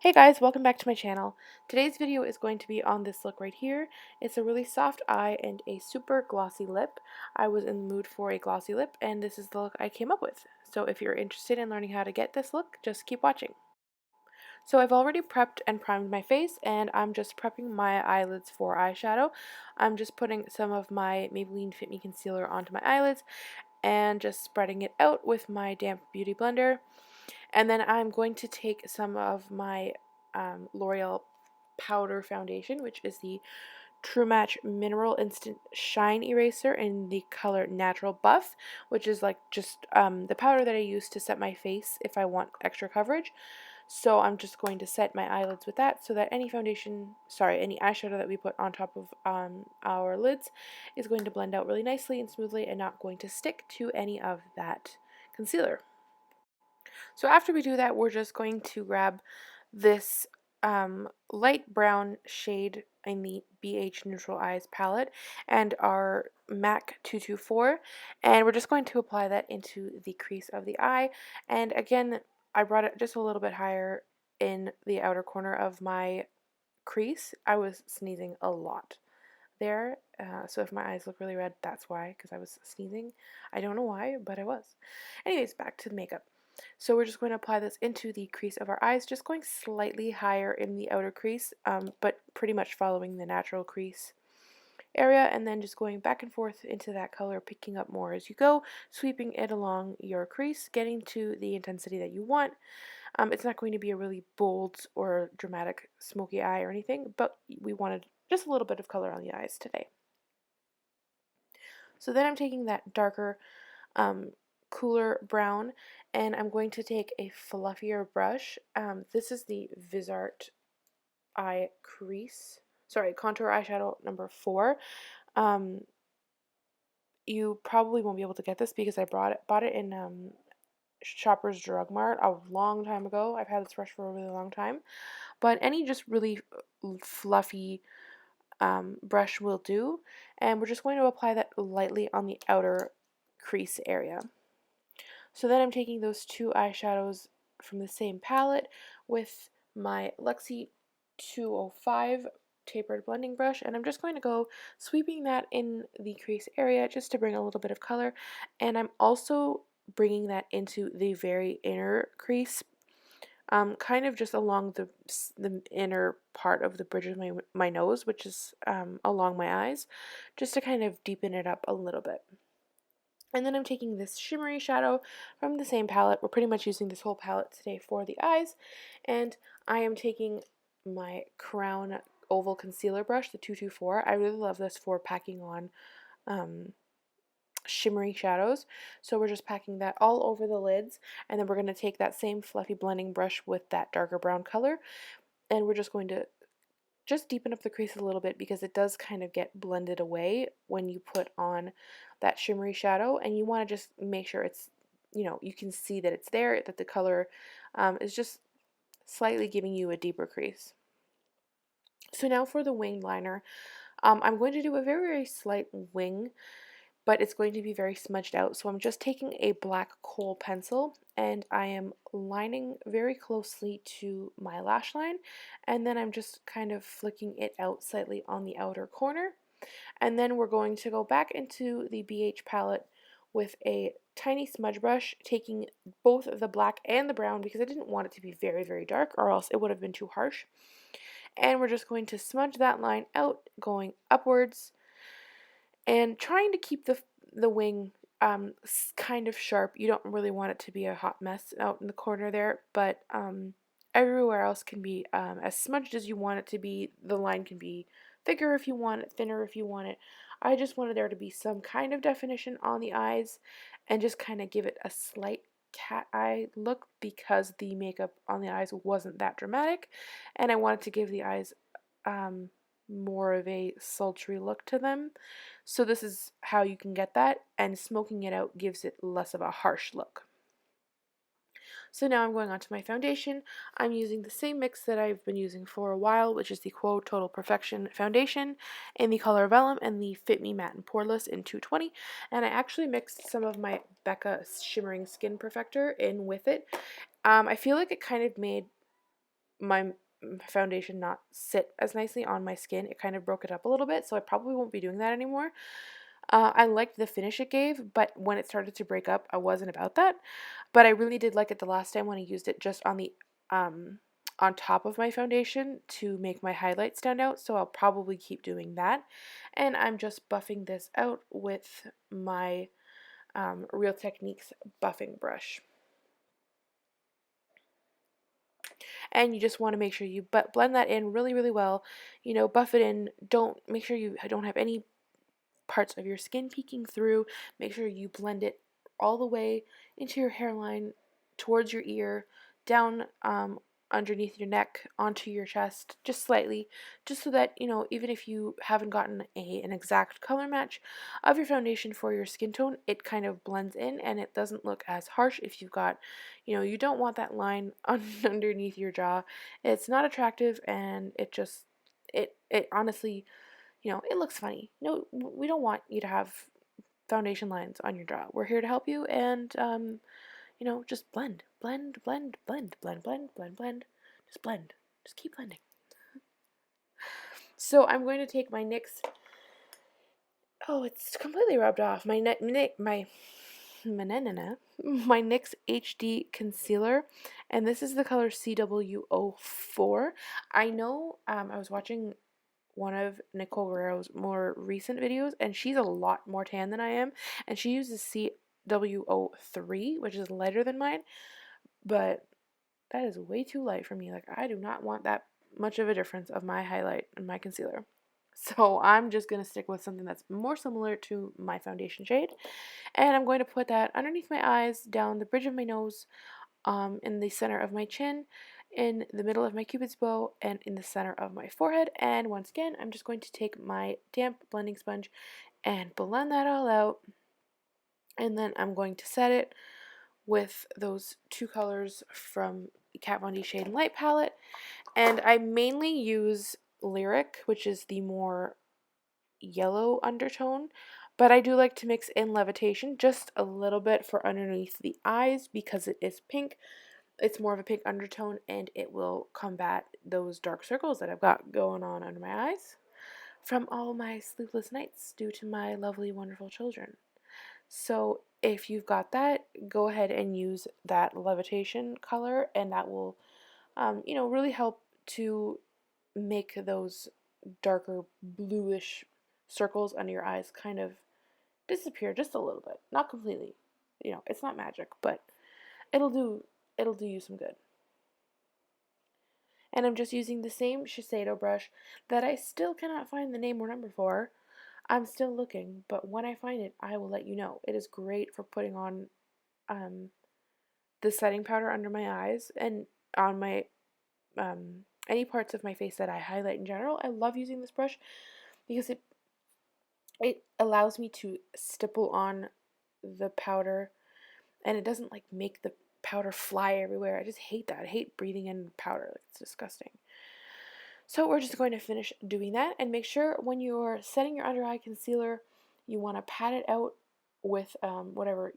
Hey guys, welcome back to my channel. Today's video is going to be on this look right here. It's a really soft eye and a super glossy lip. I was in the mood for a glossy lip and this is the look I came up with. So if you're interested in learning how to get this look, just keep watching. So I've already prepped and primed my face and I'm just prepping my eyelids for eyeshadow. I'm just putting some of my Maybelline Fit Me Concealer onto my eyelids and just spreading it out with my damp beauty blender. And then I'm going to take some of my L'Oreal powder foundation, which is the True Match Mineral Instant Shine Eraser in the color Natural Buff, which is like just the powder that I use to set my face if I want extra coverage. So I'm just going to set my eyelids with that so that any any eyeshadow that we put on top of our lids is going to blend out really nicely and smoothly and not going to stick to any of that concealer. So after we do that, we're just going to grab this light brown shade in the BH Neutral Eyes palette and our MAC 224, and we're just going to apply that into the crease of the eye. And again, I brought it just a little bit higher in the outer corner of my crease. I was sneezing a lot there, so if my eyes look really red, that's why, because I was sneezing. I don't know why, but I was. Anyways, back to the makeup. So we're just going to apply this into the crease of our eyes, just going slightly higher in the outer crease, but pretty much following the natural crease area, and then just going back and forth into that color, picking up more as you go, sweeping it along your crease, getting to the intensity that you want. It's not going to be a really bold or dramatic smoky eye or anything, but we wanted just a little bit of color on the eyes today. So then I'm taking that darker, cooler brown, and I'm going to take a fluffier brush. This is the Visart Eye Contour Eyeshadow number 4. You probably won't be able to get this because I bought it in Shoppers Drug Mart a long time ago. I've had this brush for a really long time, but any just really fluffy brush will do, and we're just going to apply that lightly on the outer crease area. So then I'm taking those two eyeshadows from the same palette with my Luxie 205 tapered blending brush, and I'm just going to go sweeping that in the crease area just to bring a little bit of color, and I'm also bringing that into the very inner crease, kind of just along the inner part of the bridge of my nose, which is along my eyes, just to kind of deepen it up a little bit. And then I'm taking this shimmery shadow from the same palette. We're pretty much using this whole palette today for the eyes. And I am taking my Crown Oval Concealer brush, the 224. I really love this for packing on shimmery shadows. So we're just packing that all over the lids. And then we're going to take that same fluffy blending brush with that darker brown color. And we're just going to just deepen up the crease a little bit because it does kind of get blended away when you put on that shimmery shadow, and you want to just make sure it's, you can see that it's there, that the color is just slightly giving you a deeper crease. So now for the wing liner, I'm going to do a very, very slight wing, but it's going to be very smudged out. So I'm just taking a black kohl pencil and I am lining very closely to my lash line, and then I'm just kind of flicking it out slightly on the outer corner. And then we're going to go back into the BH palette with a tiny smudge brush, taking both the black and the brown because I didn't want it to be very, very dark or else it would have been too harsh. And we're just going to smudge that line out, going upwards and trying to keep the wing kind of sharp. You don't really want it to be a hot mess out in the corner there, but everywhere else can be as smudged as you want it to be. The line can be thicker if you want it, thinner if you want it. I just wanted there to be some kind of definition on the eyes and just kind of give it a slight cat eye look because the makeup on the eyes wasn't that dramatic, and I wanted to give the eyes more of a sultry look to them. So this is how you can get that, and smoking it out gives it less of a harsh look. So now I'm going on to my foundation. I'm using the same mix that I've been using for a while, which is the Quo Total Perfection Foundation in the color Vellum and the Fit Me Matte and Poreless in 220. And I actually mixed some of my Becca Shimmering Skin Perfector in with it. I feel like it kind of made my foundation not sit as nicely on my skin. It kind of broke it up a little bit, so I probably won't be doing that anymore. I liked the finish it gave, but when it started to break up, I wasn't about that. But I really did like it the last time when I used it just on top of my foundation to make my highlights stand out, so I'll probably keep doing that. And I'm just buffing this out with my Real Techniques buffing brush. And you just want to make sure you blend that in really, really well. You know, buff it in. Don't make sure you don't have any parts of your skin peeking through. Make sure you blend it all the way into your hairline, towards your ear, down underneath your neck, onto your chest, just slightly, just so that, you know, even if you haven't gotten an exact color match of your foundation for your skin tone, it kind of blends in and it doesn't look as harsh if you've got, you know, you don't want that line underneath your jaw. It's not attractive, and it honestly, you know, it looks funny. No, we don't want you to have foundation lines on your jaw. We're here to help you, and you know, just blend, blend, blend, blend, blend, blend, blend, blend. Just blend. Just keep blending. So I'm going to take my NYX. Oh, it's completely rubbed off. My NYX HD Concealer, and this is the color CW04. I know I was watching one of Nicole Guerrero's more recent videos, and she's a lot more tan than I am, and she uses CW03, which is lighter than mine, but that is way too light for me. Like, I do not want that much of a difference of my highlight and my concealer. So I'm just going to stick with something that's more similar to my foundation shade, and I'm going to put that underneath my eyes, down the bridge of my nose, in the center of my chin, in the middle of my cupid's bow, and in the center of my forehead. And once again, I'm just going to take my damp blending sponge and blend that all out, and then I'm going to set it with those two colors from Kat Von D Shade and Light palette. And I mainly use Lyric, which is the more yellow undertone, but I do like to mix in Levitation just a little bit for underneath the eyes because it is pink. It's more of a pink undertone, and it will combat those dark circles that I've got going on under my eyes from all my sleepless nights due to my lovely, wonderful children. So if you've got that, go ahead and use that Levitation color, and that will, you know, really help to make those darker bluish circles under your eyes kind of disappear just a little bit. Not completely. You know, it's not magic, but it'll do you some good. And I'm just using the same Shiseido brush that I still cannot find the name or number for. I'm still looking, but when I find it, I will let you know. It is great for putting on the setting powder under my eyes and on my any parts of my face that I highlight in general. I love using this brush because it allows me to stipple on the powder, and it doesn't like make the powder fly everywhere. I just hate that. I hate breathing in powder. Like, it's disgusting. So we're just going to finish doing that, and make sure when you're setting your under eye concealer, you want to pat it out with whatever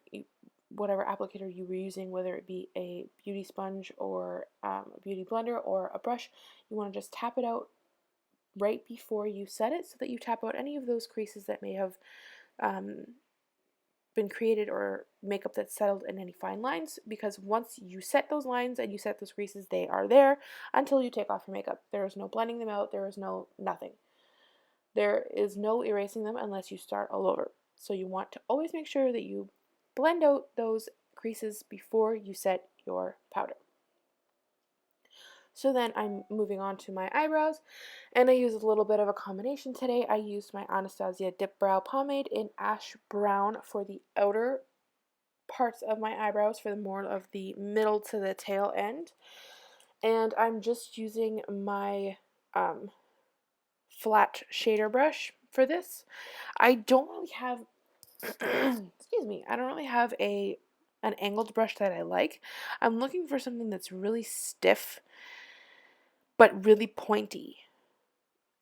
applicator you were using, whether it be a beauty sponge or a beauty blender or a brush. You want to just tap it out right before you set it so that you tap out any of those creases that may have been created, or makeup that's settled in any fine lines, because once you set those lines and you set those creases, they are there until you take off your makeup. There is no blending them out. There is no nothing. There is no erasing them unless you start all over. So you want to always make sure that you blend out those creases before you set your powder. So then I'm moving on to my eyebrows, and I used a little bit of a combination today. I used my Anastasia Dip Brow Pomade in Ash Brown for the outer parts of my eyebrows, for the more of the middle to the tail end. And I'm just using my flat shader brush for this. I don't really have, excuse me, I don't really have an angled brush that I like. I'm looking for something that's really stiff but really pointy,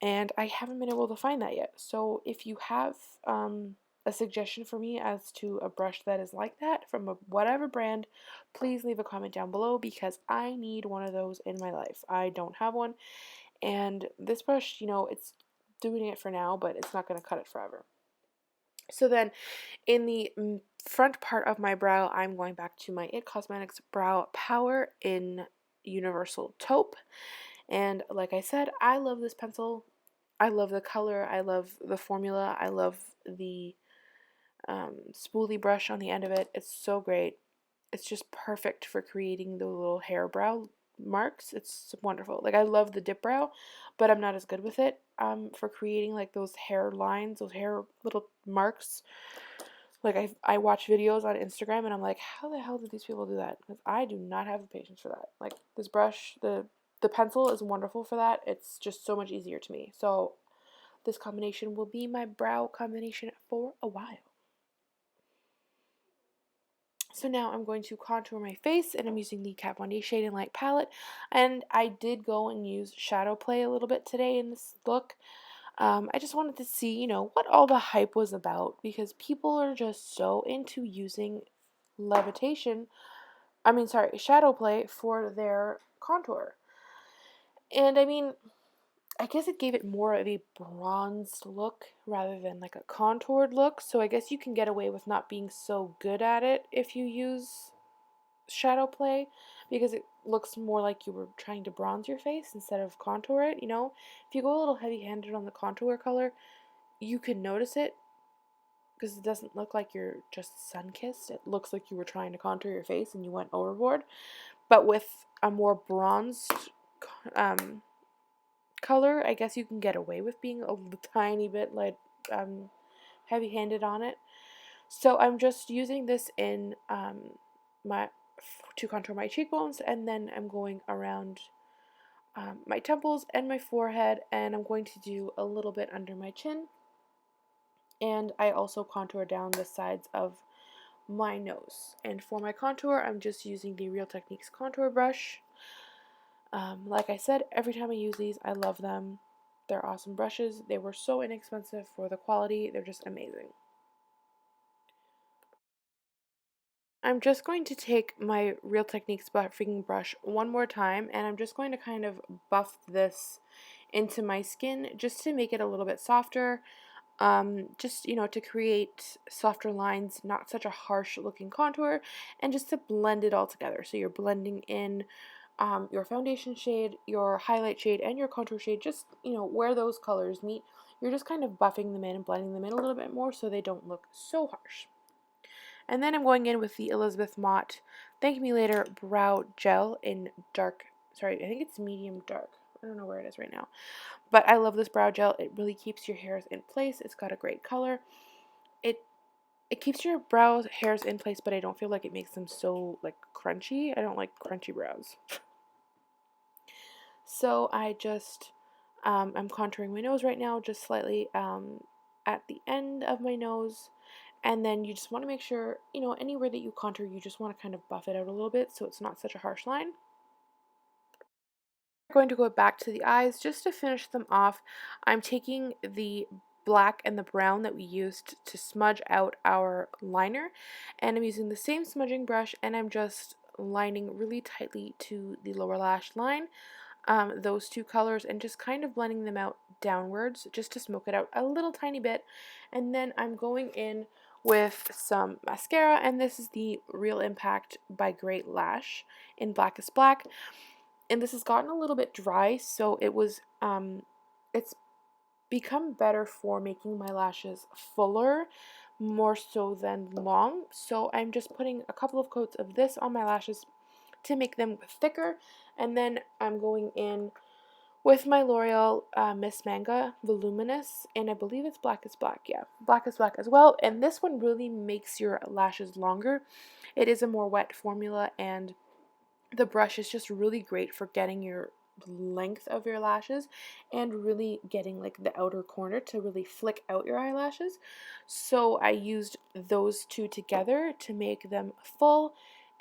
and I haven't been able to find that yet. So if you have a suggestion for me as to a brush that is like that from whatever brand, please leave a comment down below because I need one of those in my life. I don't have one, and this brush, you know, it's doing it for now, but it's not going to cut it forever. So then in the front part of my brow, I'm going back to my It Cosmetics Brow Power in Universal Taupe. And like I said, I love this pencil. I love the color. I love the formula. I love the spoolie brush on the end of it. It's so great. It's just perfect for creating the little hair brow marks. It's wonderful. Like, I love the dip brow, but I'm not as good with it for creating like those hair lines, those hair little marks. Like, I watch videos on Instagram and I'm like, how the hell did these people do that? Because I do not have the patience for that. Like, this brush, the pencil is wonderful for that. It's just so much easier to me. So this combination will be my brow combination for a while. So now I'm going to contour my face, and I'm using the Kat Von D Shade and Light palette. And I did go and use shadow play a little bit today in this look. I just wanted to see, you know, what all the hype was about, because people are just so into using shadow play for their contour. And I mean, I guess it gave it more of a bronzed look rather than like a contoured look. So I guess you can get away with not being so good at it if you use shadow play, because it looks more like you were trying to bronze your face instead of contour it, you know? If you go a little heavy-handed on the contour color, you can notice it because it doesn't look like you're just sun-kissed. It looks like you were trying to contour your face and you went overboard. But with a more bronzed color, I guess you can get away with being a tiny bit like heavy-handed on it. So I'm just using this in to contour my cheekbones, and then I'm going around my temples and my forehead, and I'm going to do a little bit under my chin, and I also contour down the sides of my nose. And for my contour, I'm just using the Real Techniques contour brush. Like I said, every time I use these, I love them. They're awesome brushes. They were so inexpensive for the quality. They're just amazing. I'm just going to take my Real Techniques buffing brush one more time, and I'm just going to kind of buff this into my skin just to make it a little bit softer. Just, you know, to create softer lines, not such a harsh looking contour, and just to blend it all together. So you're blending in your foundation shade, your highlight shade, and your contour shade, just, you know, where those colors meet. You're just kind of buffing them in and blending them in a little bit more so they don't look so harsh. And then I'm going in with the Elizabeth Mott Thank Me Later Brow Gel in dark, sorry, I think it's medium dark. I don't know where it is right now. But I love this brow gel. It really keeps your hairs in place. It's got a great color. It keeps your brow hairs in place, but I don't feel like it makes them so like crunchy. I don't like crunchy brows. So I just, I'm contouring my nose right now, just slightly at the end of my nose. And then you just want to make sure, you know, anywhere that you contour, you just want to kind of buff it out a little bit so it's not such a harsh line. I'm going to go back to the eyes just to finish them off. I'm taking the black and the brown that we used to smudge out our liner, and I'm using the same smudging brush, and I'm just lining really tightly to the lower lash line, those two colors, and just kind of blending them out downwards just to smoke it out a little tiny bit. And then I'm going in with some mascara, and this is the Real Impact by Great Lash in Blackest Black. And this has gotten a little bit dry, so it's become better for making my lashes fuller more so than long. So I'm just putting a couple of coats of this on my lashes to make them thicker, and then I'm going in with my L'Oreal Miss Manga Voluminous, and I believe it's Blackest Black, yeah, Blackest Black as well. And this one really makes your lashes longer. It is a more wet formula, and the brush is just really great for getting your length of your lashes and really getting like the outer corner to really flick out your eyelashes. So I used those two together to make them full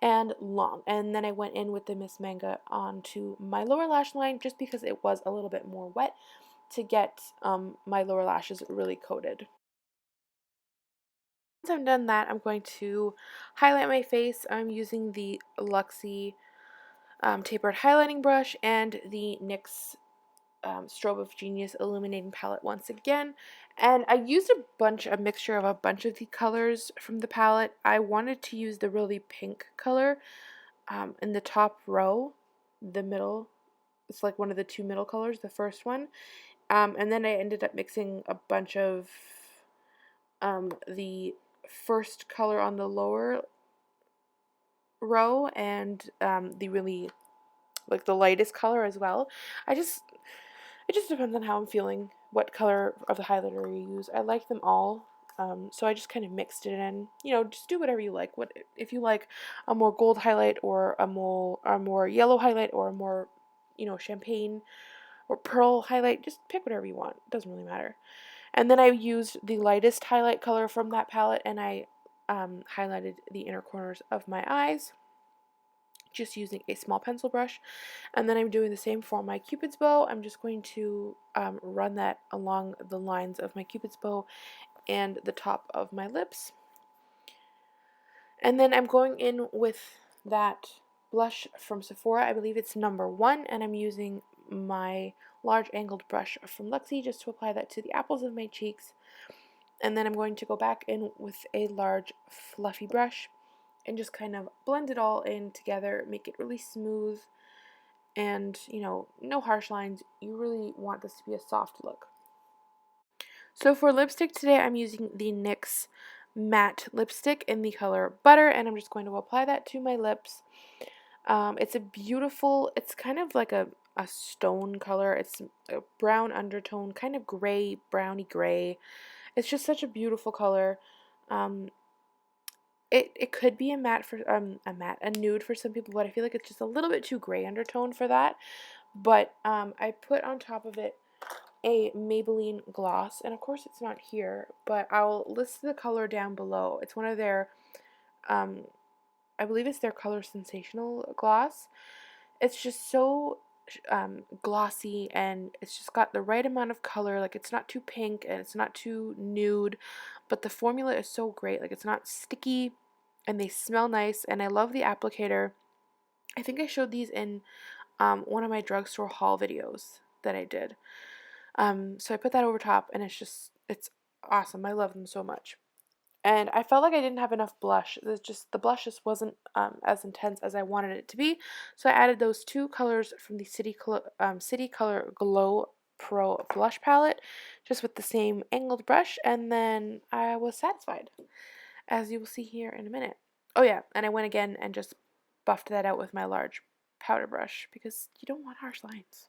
and long, and then I went in with the Miss Manga onto my lower lash line just because it was a little bit more wet to get my lower lashes really coated. Once I've done that, I'm going to highlight my face. I'm using the Luxie tapered highlighting brush and the NYX Strobe of Genius illuminating palette once again. And I used a mixture of a bunch of the colors from the palette. I wanted to use the really pink color in the top row, the middle. It's like one of the two middle colors, the first one. And then I ended up mixing a bunch of the first color on the lower row and the really like the lightest color as well. It just depends on how I'm feeling, what color of the highlighter you use. I like them all. So I just kind of mixed it in. You know, just do whatever you like. What if you like a more gold highlight or a more yellow highlight or a more, you know, champagne or pearl highlight, just pick whatever you want. It doesn't really matter. And then I used the lightest highlight color from that palette and I highlighted the inner corners of my eyes just using a small pencil brush. And then I'm doing the same for my Cupid's bow. I'm just going to run that along the lines of my Cupid's bow and the top of my lips. And then I'm going in with that blush from Sephora. I believe it's number 1, and I'm using my large angled brush from Luxie just to apply that to the apples of my cheeks. And then I'm going to go back in with a large fluffy brush and just kind of blend it all in together, make it really smooth, and, you know, no harsh lines. You really want this to be a soft look. So for lipstick today, I'm using the NYX matte lipstick in the color Butter, and I'm just going to apply that to my lips. It's a beautiful, it's kind of like a stone color. It's a brown undertone, kind of gray, browny gray. It's just such a beautiful color. It could be a matte for a nude for some people, but I feel like it's just a little bit too gray undertone for that. But I put on top of it a Maybelline gloss, and of course it's not here, but I'll list the color down below. It's one of their I believe it's their Color Sensational gloss. It's just so glossy, and it's just got the right amount of color. Like, it's not too pink and it's not too nude, but the formula is so great. Like, it's not sticky and they smell nice, and I love the applicator. I think I showed these in one of my drugstore haul videos that I did. So I put that over top, and it's awesome. I love them so much. And I felt like I didn't have enough blush. The blush just wasn't as intense as I wanted it to be. So I added those two colors from the City Color Glow Pro blush palette, just with the same angled brush, and then I was satisfied, as you will see here in a minute. Oh yeah, and I went again and just buffed that out with my large powder brush because you don't want harsh lines.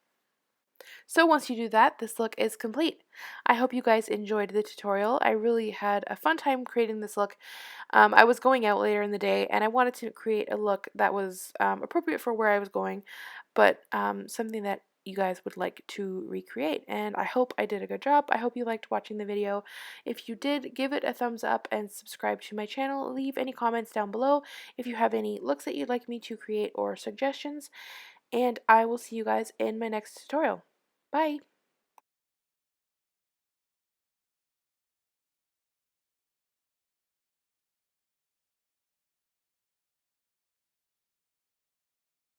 So once you do that, this look is complete. I hope you guys enjoyed the tutorial. I really had a fun time creating this look. I was going out later in the day and I wanted to create a look that was appropriate for where I was going, but something that you guys would like to recreate, and I hope I did a good job. I hope you liked watching the video. If you did, give it a thumbs up and subscribe to my channel. Leave any comments down below if you have any looks that you'd like me to create or suggestions, and I will see you guys in my next tutorial. Bye!